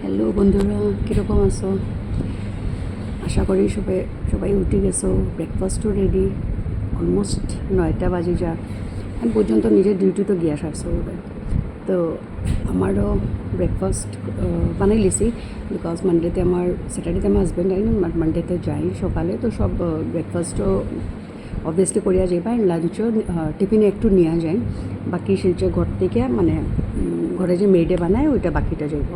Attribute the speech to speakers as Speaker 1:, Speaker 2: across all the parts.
Speaker 1: Hello বন্ধুরা, কীরকম আছো? আশা করি সবাই উঠে গেছো, ব্রেকফাস্টও রেডি। অলমোস্ট 9টা বাজে যা এখন পর্যন্ত নিজের ডিউটি তো গিয়া সারছো ওদের। তো আমারও ব্রেকফাস্ট বানাই লিছি, বিকজ স্যাটারডেতে আমার হাজব্যান্ড আইন, মানডেতে যাই সকালে, তো সব ব্রেকফাস্টও অবভিয়াসলি করিয়া যাইবা, লাঞ্চও টিফিনে একটু নিয়ে যায়, বাকি শিলচর ঘর থেকে ঘরে যে মেয়েডে বানায় ওইটা বাকিটা যাইব।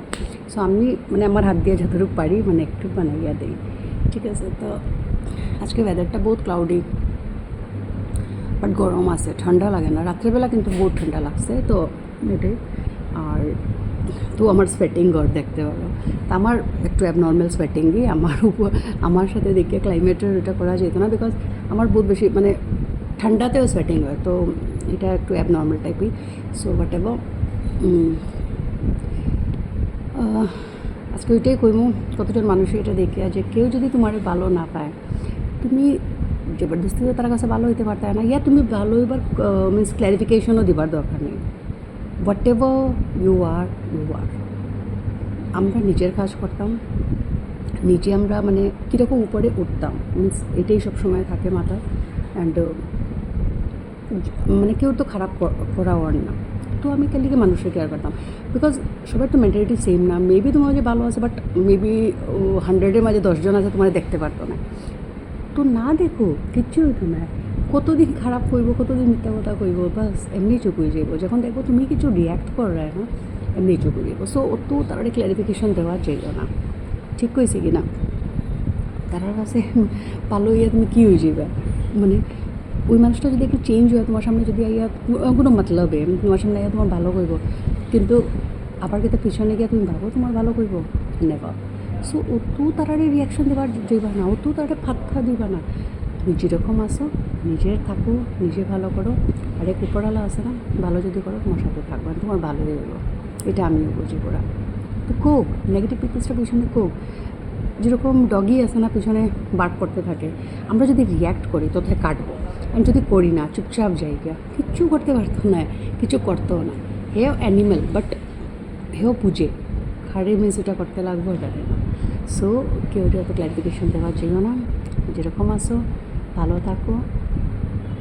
Speaker 1: সো আমি আমার হাত দিয়ে যতটুকু পারি একটু বানাইয়া দিই, ঠিক আছে। তো আজকে ওয়েদারটা বহুত ক্লাউডি, বাট গরম আছে, ঠান্ডা লাগে না। রাত্রেবেলা কিন্তু বহুত ঠান্ডা লাগছে, তো এটাই। আর তো আমার সোয়েটিং ঘর দেখতে পারো, তা আমার একটু অ্যাবনর্মাল সোয়েটিংই আমার সাথে দেখে ক্লাইমেটের এটা করা যেত না, বিকজ আমার বহুত বেশি ঠান্ডাতেও সোয়েটিং হয়, তো এটা একটু অ্যাবনর্মাল টাইপই। সো হোয়াট এভার, আজকে ওইটাই কইমু। কতজন মানুষের এটা দেখে যে কেউ যদি তোমার ভালো না পায়, তুমি জবরদস্তিতে তার কাছে ভালো হইতে পারতে না, ইয়া তুমি ভালো এবার মিনস ক্ল্যারিফিকেশনও দিবার দরকার নেই। Whatever you are. আমরা নিজের কাজ করতাম, নিজে আমরা কীরকম উপরে উঠতাম, মিনস এটাই সবসময় থাকে মাথায়। অ্যান্ড কেউ তো খারাপ করাও আর না, তো আমি কালিকে মানুষের কেয়ার করতাম, বিকজ সবার তো মেন্টালিটি সেম না। মেবি তোমার যে ভালো আছে, বাট মেবি 100-এর মাঝে 10জন আছে তোমার দেখতে পারতো না, তো না দেখো কিচ্ছু হইতো না। কতদিন খারাপ কইব, কতদিন মিথ্যা কথা কইব, বাস এমনি চুপ হয়ে যাইব। যখন দেখবো তুমি কিছু রিয়্যাক্ট কর না, এমনি চুপ হয়ে যাবো। সো অত তারা ক্ল্যারিফিকেশন দেওয়া যাইল না, ঠিক কইছে কি না? তারার কাছে ভালো ইয়া তুমি কী হয়ে যাবে, ওই মানুষটা যদি একটু চেঞ্জ হয় তোমার সামনে, যদি ইয়া কোনো মতলবে তোমার সামনে ইয়া তোমার ভালো করবো, কিন্তু আবার কিন্তু পিছনে গিয়ে তুমি ভাবো তোমার ভালো করবো, নেবা। সো অত তারারে রিয়াকশন দেওয়ার যাইবা না, অত তারা ফাঁকা দিবা না। তুমি যেরকম আসো নিজের থাকো, নিজে ভালো করো। আর এক উপরওয়ালা আছে না, ভালো যদি করো তোমার সাথে থাকবে, তোমার ভালো হয়ে যাবো। এটা আমিও বুঝি পুরা। তো কোক নেগেটিভ পিকচারটা পিছনে কোক, যেরকম ডগি আছে না, পিছনে বার্ক করতে থাকে, আমরা যদি রিয়্যাক্ট করি তোকে কাটবো, আমি যদি করি না চুপচাপ যাইগা, কিচ্ছু করতে পারতো না, কিছু করতেও না। হেও অ্যানিমেল, বাট হেও বুঝে খাড়ে মিন্স এটা করতে লাগবো, এটা না। সো কেউ অত ক্লারিফিকেশন দেওয়ার জন্য না, যেরকম আসো ভালো থাকো,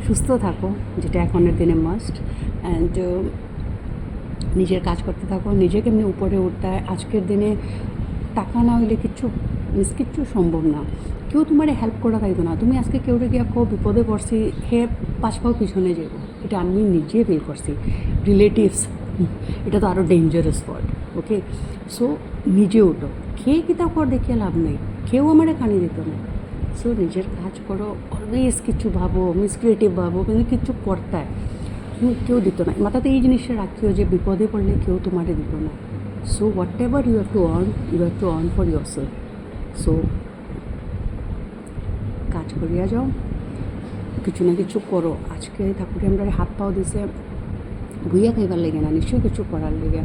Speaker 1: সুস্থ থাকো, যেটা এখনের দিনে মাস্ট। অ্যান্ড নিজের কাজ করতে থাকো, নিজে কেমনি উপরে উঠতে হয়। আজকের দিনে টাকা না হইলে কিচ্ছু সম্ভব না। কেউ তোমার হেল্প করা তাইতো না, তুমি আজকে কেউ গিয়া বিপদে পড়ছি, হে 5 পাও পিছনে যাব, এটা আমি নিজে ফিল করছি। রিলেটিভস, এটা তো আরও ডেঞ্জারাস ওয়ার্ড, ওকে। সো নিজে উঠো, খেয়ে কিতাব কর দেখিয়ে লাভ নেই, কেউ আমার খানি দিত না। সো নিজের কাজ করো, অলওয়েজ কিছু ভাবো, ক্রিয়েটিভ ভাবো, কিন্তু কিছু করতে কেউ দিত না। মাথাতে এই জিনিসটা রাখিও যে বিপদে পড়লে কেউ তোমারে দিত না। So whatever you have to earn for yourself. So কাজ করিয়া যাও, কিছু না কিছু করো। আজকে ঠাকুরে আমরা হাত পাও দিছে ভুইয়া খাইবার লেগে না, নিশ্চয়ই কিছু করার লেগে।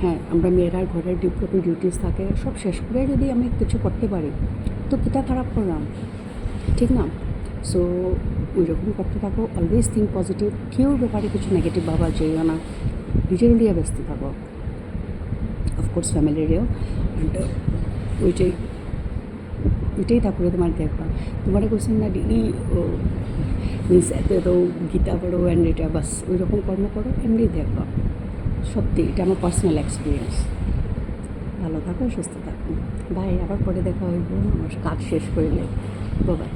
Speaker 1: হ্যাঁ, আমরা মেয়েরার ঘরের ডিউটিস থাকে, সব শেষ করে যদি আমি কিছু করতে পারি, তো কিটা খারাপ করলাম, ঠিক না? সো ওই রকম করতে থাকো, অলওয়েজ থিঙ্ক পজিটিভ, কেউর ব্যাপারে কিছু নেগেটিভ ভাবা যাইও না, নিজের লিয়া ব্যস্ত থাকো, অফকোর্স ফ্যামিলিরেও। অ্যান্ড ওইটাই তারপরে তোমার দেখবা। তোমার কোশ্চেন না ডিগ্রি মিন্স এত গীতা পড়ো অ্যান্ড এটা বাস ওই রকম কর্ম করো, এমনি দেখবা। সত্যি এটা আমার পার্সোনাল এক্সপিরিয়েন্স। ভালো থাকো, সুস্থ থাকো, বাই। আবার পরে দেখা হইব আমার কাজ শেষ করলে। বাই।